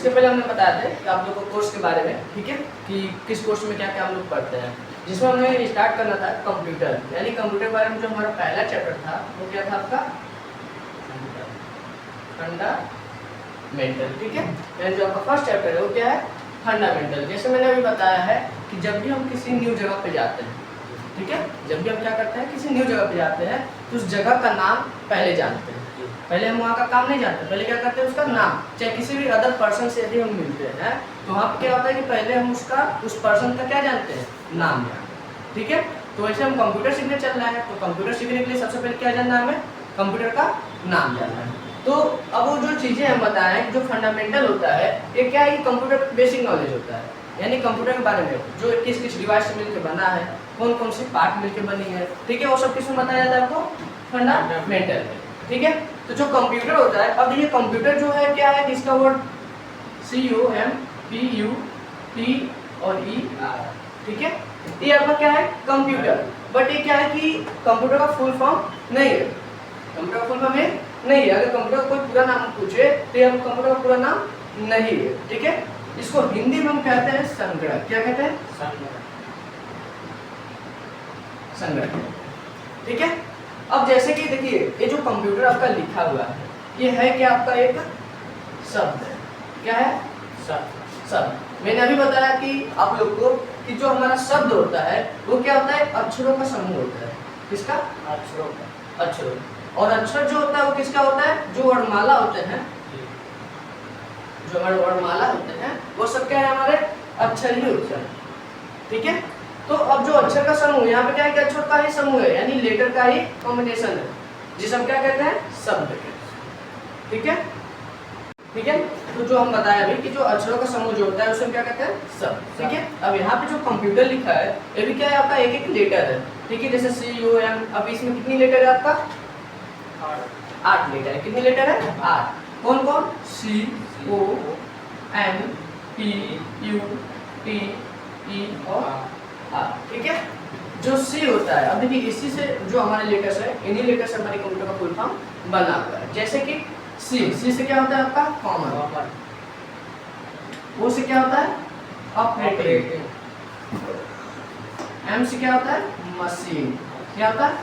इसके पहले हमने बताया था कि आप लोग को कोर्स के बारे में, ठीक है, कि किस कोर्स में क्या क्या हम लोग पढ़ते हैं, जिसमें हमें स्टार्ट करना था कंप्यूटर, यानी कंप्यूटर के बारे में जो हमारा पहला चैप्टर था वो क्या था आपका फंडामेंटल, ठीक है। यानी जो आपका फर्स्ट चैप्टर है वो क्या है, फंडामेंटल। जैसे मैंने अभी बताया है कि जब भी हम किसी न्यू जगह पे जाते हैं, ठीक है, जब भी हम क्या करते हैं किसी न्यू जगह पे जाते हैं तो उस जगह का नाम पहले जानते हैं। पहले हम वहाँ का काम नहीं जानते, पहले क्या करते हैं उसका नाम, चाहे किसी भी अदर पर्सन से यदि हम मिलते हैं तो वहाँ पे क्या होता है कि पहले हम उस पर्सन का क्या जानते हैं, नाम जानते हैं, ठीक है। तो वैसे हम कंप्यूटर सीखने चल रहे हैं, तो कंप्यूटर सीखने के लिए सबसे पहले क्या जानना है हमें, कंप्यूटर का नाम जानना है। तो अब वो जो चीज़ें हम बताएं जो फंडामेंटल होता है, ये क्या है, कंप्यूटर बेसिक नॉलेज होता है, यानी कंप्यूटर के बारे में जो किस किस डिवाइस से मिलकर बना है, कौन कौन सी पार्ट मिलकर बनी है, ठीक है, वो सब किसमें बताया जाता है आपको, फंडामेंटल में, ठीक है। तो जो कंप्यूटर होता है, अब ये कंप्यूटर जो है क्या है, इसका वर्ड COMPUT और ER, ठीक है, ये आपका क्या है कंप्यूटर। बट ये क्या है कि कंप्यूटर का फुल फॉर्म नहीं है, कंप्यूटर का फुल फॉर्म है नहीं है। अगर कंप्यूटर का कोई पूरा नाम पूछे तो ये कंप्यूटर का पूरा नाम नहीं है, ठीक है। इसको हिंदी में हम कहते हैं संगणक, क्या कहते हैं, संगणक, ठीक है। अब जैसे कि देखिए ये जो कंप्यूटर आपका लिखा हुआ है ये है क्या, आपका एक शब्द है, क्या है, शब्द। मैंने अभी बताया कि आप लोग को कि जो हमारा शब्द होता है वो क्या होता है, अक्षरों का समूह होता है, किसका, अक्षरों। और अक्षर जो होता है वो किसका होता है, जो वर्णमाला होते हैं, जो हमारे वर्णमाला होते हैं वो सब क्या है, हमारे अक्षर ही होते हैं, ठीक है। तो अब जो अक्षर का समूह, यहाँ पे क्या है कि अक्षर का ही समूह है, यानी लेटर का ही कॉम्बिनेशन है, जिसे हम क्या कहते हैं, शब्द कहते हैं, ठीक है, ठीक है। तो जो हम बताया अभी कि जो अक्षरों का समूह जो होता है उसे हम क्या कहते हैं, शब्द, ठीक है। अब यहाँ पे जो कंप्यूटर लिखा है ये भी क्या है, आपका एक एक लेटर है, ठीक है, जैसे COM। अब इसमें कितनी लेटर है आपका, 8 लेटर है, कितनी लेटर है, 8। कौन कौन, COM PUT E और R, ठीक है। जो C होता है, अब देखिए इसी से जो हमारे लेटर्स है, इन्हीं लेटर से हमारे कंप्यूटर का फुल फॉर्म बना हुआ है। जैसे कि C से क्या होता है आपका, कॉमन। O से क्या होता है, ऑपरेटिंग। M से क्या होता है, मशीन, क्या होता है,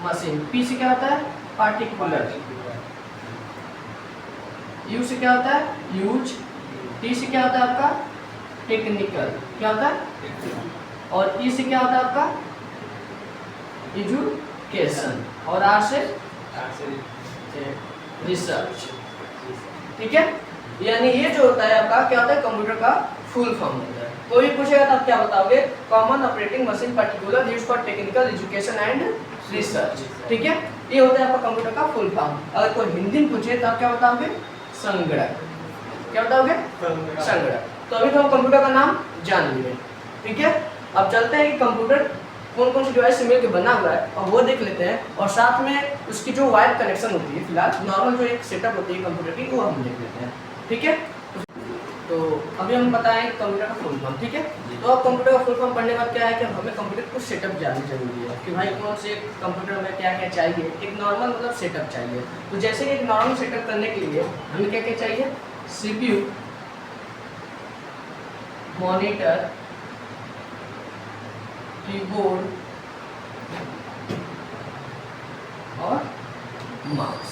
मशीन। P से क्या होता है, पार्टिकुलर। U से क्या होता है, यूज। T से क्या होता है आपका, टेक्निकल, क्या होता है, और E से क्या होता है आपका, एजुकेशन, और R से रिसर्च, ठीक है। यानी ये जो होता है आपका क्या होता है, कंप्यूटर का फुल फॉर्म होता है। कोई भी पूछेगा तो आप क्या बताओगे, common operating machine particular use for technical education and research, ठीक है। ये होता है आपका कंप्यूटर का फुल फॉर्म। अगर कोई हिंदी में पूछे तो आप क्या बताओगे, संगणक, क्या बताओगे, संगणक। तो अभी तो हम कंप्यूटर का नाम जान लिए, ठीक है। अब चलते हैं कि कंप्यूटर कौन कौन सी डिवाइस से मिलकर बना हुआ है और वो देख लेते हैं, और साथ में उसकी जो वायर कनेक्शन होती है, फिलहाल नॉर्मल जो एक सेटअप होती है कंप्यूटर की वो हम देख लेते हैं, ठीक है। तो अभी हम बताएं कंप्यूटर का फुल फॉर्म, ठीक है। तो अब कंप्यूटर का फुल फॉर्म पढ़ने के बाद क्या है कि हमें कंप्यूटर को सेटअप जानना जरूरी है कि भाई कौन से कंप्यूटर में क्या क्या चाहिए, एक नॉर्मल मतलब सेटअप चाहिए। तो जैसे कि एक नॉर्मल सेटअप करने के लिए हमें क्या क्या चाहिए, CPU, मॉनिटर, कीबोर्ड और माउस,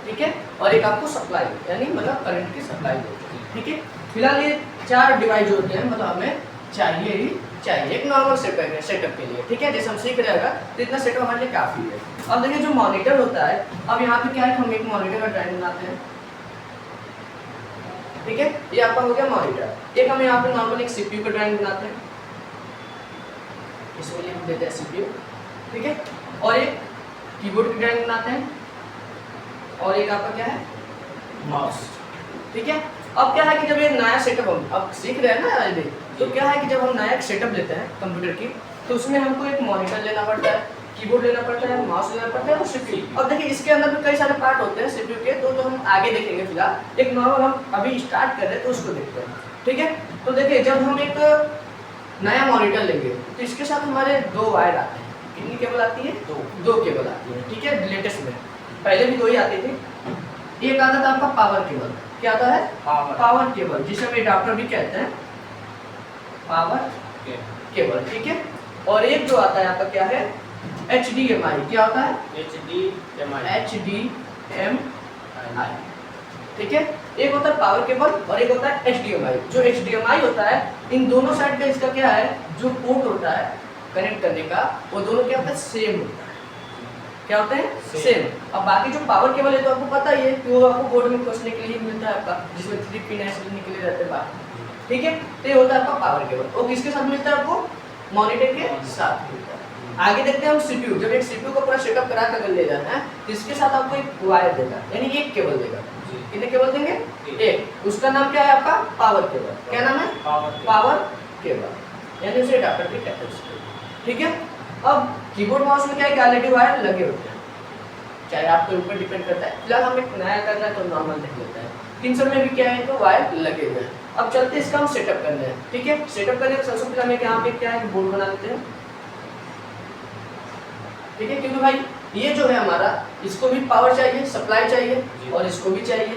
ठीक है, और एक आपको सप्लाई यानी मतलब करंट की सप्लाई होती है, ठीक है। फिलहाल ये 4 डिवाइस होते हैं, मतलब हमें चाहिए ही चाहिए एक नॉर्मल सेटअप के लिए, ठीक है। जैसे हम सीख रहेगा तो इतना सेटअप हमारे लिए काफ़ी है। अब देखिए जो मॉनिटर होता है, अब यहाँ पे क्या है, हम एक मॉनिटर का ड्राइंग बनाते हैं, ठीक है, ये आपका हो गया मॉनिटर। एक हम यहाँ पे नॉर्मल एक CPU का ड्राइंग बनाते हैं, इसमें लिख देते हैं CPU, ठीक है, और एक कीबोर्ड की ड्राइंग बनाते हैं, और एक आपका क्या है, माउस, ठीक है। अब क्या है कि जब ये नया सेटअप हम अब सीख रहे हैं ना अभी, तो क्या है कि जब हम नया सेटअप लेते हैं कंप्यूटर की तो उसमें हमको एक मॉनिटर लेना पड़ता है, कीबोर्ड लेना पड़ता है, माउस लेना पड़ता है और CPU। अब देखिए इसके अंदर भी कई सारे पार्ट होते हैं CPU के, तो हम आगे देखेंगे। फिलहाल एक नॉर्मल हम अभी स्टार्ट कर रहे हैं तो उसको देखते हैं, ठीक है। तो देखिए जब हम एक नया मॉनिटर लेंगे तो इसके साथ हमारे 2 वायर आते हैं, कितनी केबल आती है, 2 केबल आती है, ठीक है। लेटेस्ट में पहले भी 2 ही आती थी, एक आता था आपका पावर केबल, क्या आता है? पावर केबल, जिसे हम एडाप्टर भी कहते हैं, पावर केबल, ठीक है। और एक जो आता है आपका क्या है? HDMI, क्या होता है? HDMI, ठीक है। एक होता है पावर केबल और एक होता है HDMI। जो HDMI होता है, इन दोनों साइड का इसका क्या है, जो पोर्ट होता है कनेक्ट करने का, वो दोनों क्या होता है? सेम होता है। क्या होते हैं? सेम। अब बाकी जो पावर केबल है तो आपको पता ही है कि वो आपको बोर्ड में कसने के लिए मिलता है आपका, जिसमें 3 पिन ऐसे निकले रहते हैं बाहर, ठीक है। तो ये होता है आपका पावर केबल। और किसके साथ मिलता है आपको? मॉनिटर के साथ मिलता है। आगे देखते हैं हम CPU। जब एक CPU को पूरा सेटअप करा कर ले जाना है तो इसके साथ आपको एक वायर देगा, यानी एक केबल देगा। कितने केबल देंगे? एक। उसका नाम क्या है आपका? Power cable. क्या नाम है? पावर केबल, यानी उसे एडाप्टर भी कहते हैं, ठीक है। अब कीबोर्ड माउस में क्या है, एलईडी वायर लगे होते हैं, चाहे आपके ऊपर डिपेंड करता है। फिलहाल हम एक नया कर रहे हैं तो नॉर्मल देख लेते हैं। इन सब में भी क्या है, तो वायर लगे हुए हैं। अब चलते इसका हम सेटअप करने हैं, ठीक है। सेटअप करने के सबसे पहले हमें यहाँ पे क्या है, बोर्ड बना लेते हैं, ठीक है। क्योंकि भाई ये जो है हमारा, इसको भी पावर चाहिए, सप्लाई चाहिए, और इसको भी चाहिए,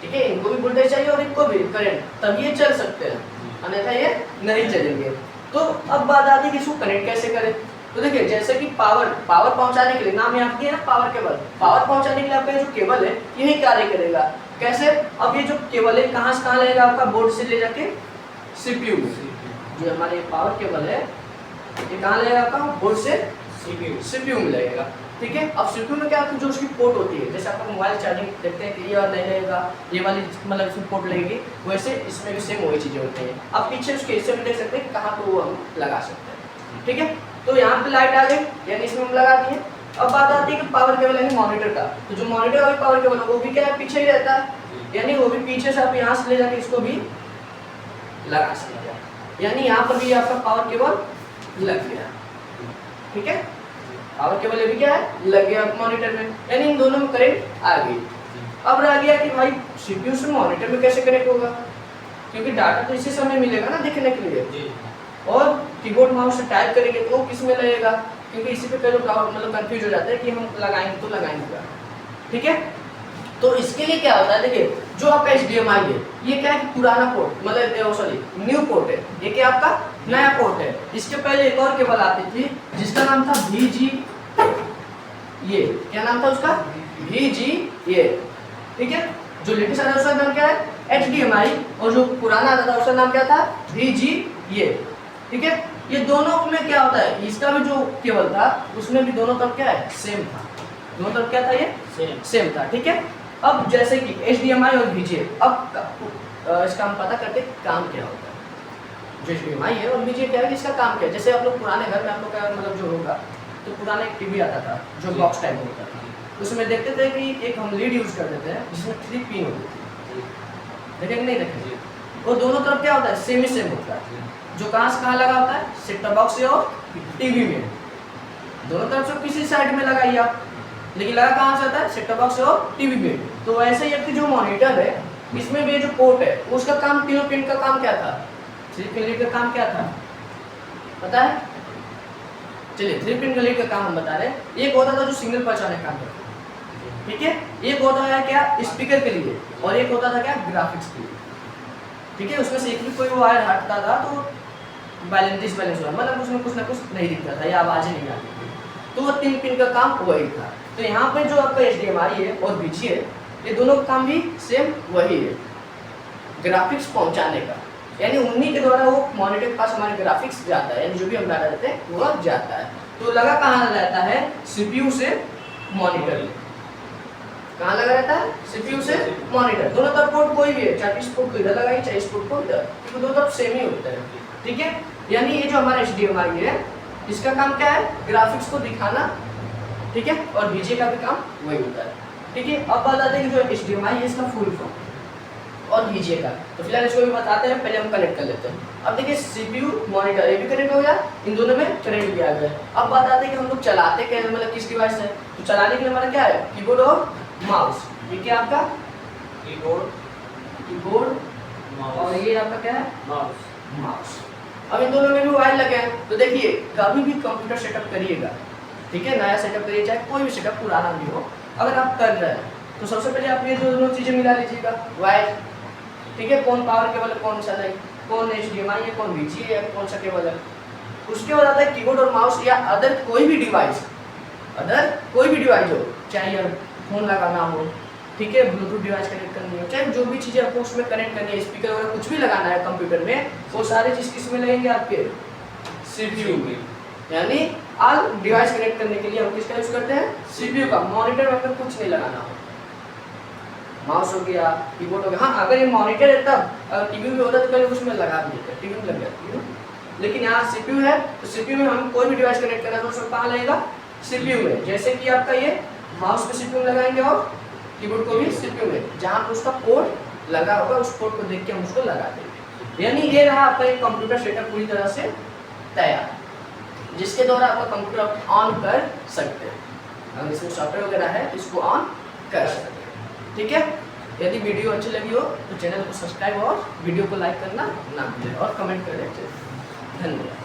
ठीक है। इनको भी वोल्टेज चाहिए और इनको भी करंट, तब ये चल सकते हैं, अन्यथा ये नहीं चलेंगे। तो अब बात आती है कि इसको कनेक्ट कैसे करें। तो देखिए, जैसे कि पावर पहुंचाने के लिए, नाम यहाँ दिया है ना पावर केबल, पावर पहुंचाने के लिए आपका जो केबल है यही कार्य करेगा। कैसे? अब ये जो केबल है कहाँ से कहाँ लगेगा, आपका बोर्ड से ले जाके CPU में। जो हमारे पावर केबल है ये कहाँ लगेगा, आपका बोर्ड से CPU में लगेगा, ठीक है। अब CPU में क्या है, जो उसकी पोर्ट होती है, जैसे आपका मोबाइल चार्जिंग देखते हैं कि ये और नहीं लगेगा, ये वाली मतलब इसमें पोर्ट लगेगी, वैसे इसमें भी सेम वही चीज़ें होती हैं। अब पीछे उसके हिस्से में देख सकते हैं कहाँ पर वो हम लगा सकते हैं, ठीक है। तो यहाँ पे लाइट आ गई, यानी इसमें हम लगा दिए। अब बात आती है कि पावर केबल यानी मॉनिटर का, तो जो मॉनिटर वाली पावर केबल है वो भी क्या है, पीछे ही रहता है, यानी वो भी पीछे से आप यहाँ से ले जाके इसको भी लगा सकते हैं, यानी यहाँ पर भी आपका पावर केबल लग गया, ठीक है। पावर केबल ये भी क्या है, लग गया मॉनिटर में, यानी इन दोनों में करंट आ गई। अब रह गया कि भाई CPU से मॉनिटर में कैसे कनेक्ट होगा, क्योंकि डाटा तो इसी समय मिलेगा ना देखने के लिए, और कीबोर्ड माउस से टाइप करेंगे तो वो किस में लगेगा, क्योंकि इसी पे कई लोग मतलब कंफ्यूज हो जाते हैं कि हम लगाएंगे तो लगाएंगे क्या, ठीक है। तो इसके लिए क्या होता है, देखिए जो आपका HDMI है ये क्या है, पुराना पोर्ट, मतलब सॉरी न्यू पोर्ट है, ये क्या आपका नया पोर्ट है। इसके पहले एक और केबल आती थी जिसका नाम था VG, ये क्या नाम था उसका, VG, ये, ठीक है। जो लेटेस्ट आता है उसका नाम क्या है, HDMI, और जो पुराना आता था उसका नाम क्या था, VG, ये, ठीक है। ये दोनों में क्या होता है, इसका भी जो केबल था उसमें भी दोनों तरफ क्या है, सेम था, दोनों तरफ क्या था, ये सेम था, ठीक है। अब जैसे कि HDMI और VGA, अब इसका हम पता करते काम क्या होता है। जो HDMI है और VGA क्या है, इसका काम क्या है। जैसे आप लोग पुराने घर में आप लोग का मतलब जो होगा, तो पुराना एक टीवी आता था जो बॉक्स टाइप होता था, उसमें देखते थे कि एक हम लीड यूज कर देते हैं जिसमें 3 पिन होती थी, देखेंगे नहीं देखेंगे, वो दोनों तरफ क्या होता है, सेम ही सेम होता है। जो कहाँ से कहाँ लगा होता है, सेट टॉप बॉक्स और टीवी में, दोनों तरफ से किसी साइड में लगाइए आप, लेकिन लगा कहाँ से आता है, सेट टॉप बॉक्स और टीवी में। तो वैसे ही जो मॉनिटर है इसमें भी जो पोर्ट है उसका काम, तीनों पिन का काम क्या था, 3 पिन लीड का काम क्या था पता है, चलिए 3 पिन लीड का काम हम बता रहे हैं। एक होता था जो सिग्नल पहुंचाने का काम करता था, ठीक है। एक होता है क्या, स्पीकर के लिए, और एक होता था क्या, ग्राफिक्स के लिए, ठीक है। उसमें से एक भी कोई वायर हटता था तो डिसबैलेंस हुआ, मतलब उसमें कुछ ना कुछ नहीं दिखता था या आवाज़ नहीं आती थी, तो वो 3 पिन का काम वही था। तो यहाँ पे जो आपका HDMI है और VGA है, ये दोनों का काम भी सेम वही है, ग्राफिक्स पहुँचाने का, यानी उन्हीं के द्वारा वो मॉनिटर के पास हमारे ग्राफिक्स जाता है, यानी जो भी हम डाटा देते हैं वो जाता है। तो लगा कहाँ रहता है, CPU से मॉनिटर, कहाँ लगा रहता है, CPU से मॉनिटर, दोनों तरफ पोर्ट कोई भी है, चाहे इस पोर्ट को इधर लगाइए चाहे इस पोर्ट को इधर, तो दोनों तरफ सेम ही होता है, ठीक है। यानी ये जो हमारा HDMI है इसका काम क्या है, ग्राफिक्स को दिखाना, ठीक है, और VGA का भी काम वही होता है, ठीक है। अब बात आते हैं कि जो HDMI है इसका फुल फॉर्म और VGA का, तो फिलहाल इसको भी बताते हैं, पहले हम कनेक्ट कर लेते हैं। अब देखिए CPU मॉनिटर ये भी कनेक्ट हो गया, इन दोनों में कनेक्ट किया गया। अब बात आती है कि हम लोग चलाते कैसे, मतलब किस डिवाइस से, तो चलाने के लिए हमारा क्या है, कीबोर्ड और माउस, ये क्या आपका कीबोर्ड और ये आपका क्या है, माउस। अब इन दोनों में भी वायर लगे हैं, तो देखिए कभी भी कंप्यूटर सेटअप करिएगा, ठीक है, नया सेटअप करिए, चाहे कोई भी सेटअप पुराना भी हो, अगर आप कर रहे हैं तो सबसे पहले आप ये दोनों चीज़ें मिला लीजिएगा, वायर, ठीक है, कौन पावर केबल है, कौन सा नहीं, कौन HDMI है, कौन VGA है, कौन सा केबल है। उसके बाद आता है कीबोर्ड और माउस या अदर कोई भी डिवाइस हो, चाहे यार फोन लगाना हो, ठीक है, ब्लूटूथ डिवाइस कनेक्ट करनी हो, चाहे जो भी चीज़ें आपको उसमें कनेक्ट करनी है, स्पीकर वगैरह कुछ भी लगाना है कंप्यूटर में, वो सारे चीज़ किस में लगेंगे आपके CPU में। यानी ऑल डिवाइस कनेक्ट करने के लिए हम किसका यूज करते हैं, CPU का। मॉनिटर में कुछ नहीं लगाना हो, माउस हो गया, कीबोर्ड हो गया। हाँ, अगर ये मॉनिटर है तब टीवी में होता तो पहले उसमें लगा देते, टीवी में लग जाती है, लेकिन यहाँ CPU है तो CPU में हम कोई भी डिवाइस कनेक्ट करना है तो उसमें कहाँ लगेगा, CPU में। जैसे कि आपका ये माउस पे CPU में लगाएंगे और कीबोर्ड को भी CPU में, जहाँ पर उसका पोर्ट लगा होगा उस पोर्ट को देख के हम उसको लगा देंगे। यानी ये रहा आपका एक कंप्यूटर सेटअप पूरी तरह से तैयार, जिसके द्वारा आपका कंप्यूटर ऑन कर सकते हैं। अगर इसमें सॉफ्टवेयर वगैरह है इसको ऑन कर सकते हैं, ठीक है। यदि वीडियो अच्छी लगी हो तो चैनल को सब्सक्राइब और वीडियो को लाइक करना ना भूलें और कमेंट करें। धन्यवाद।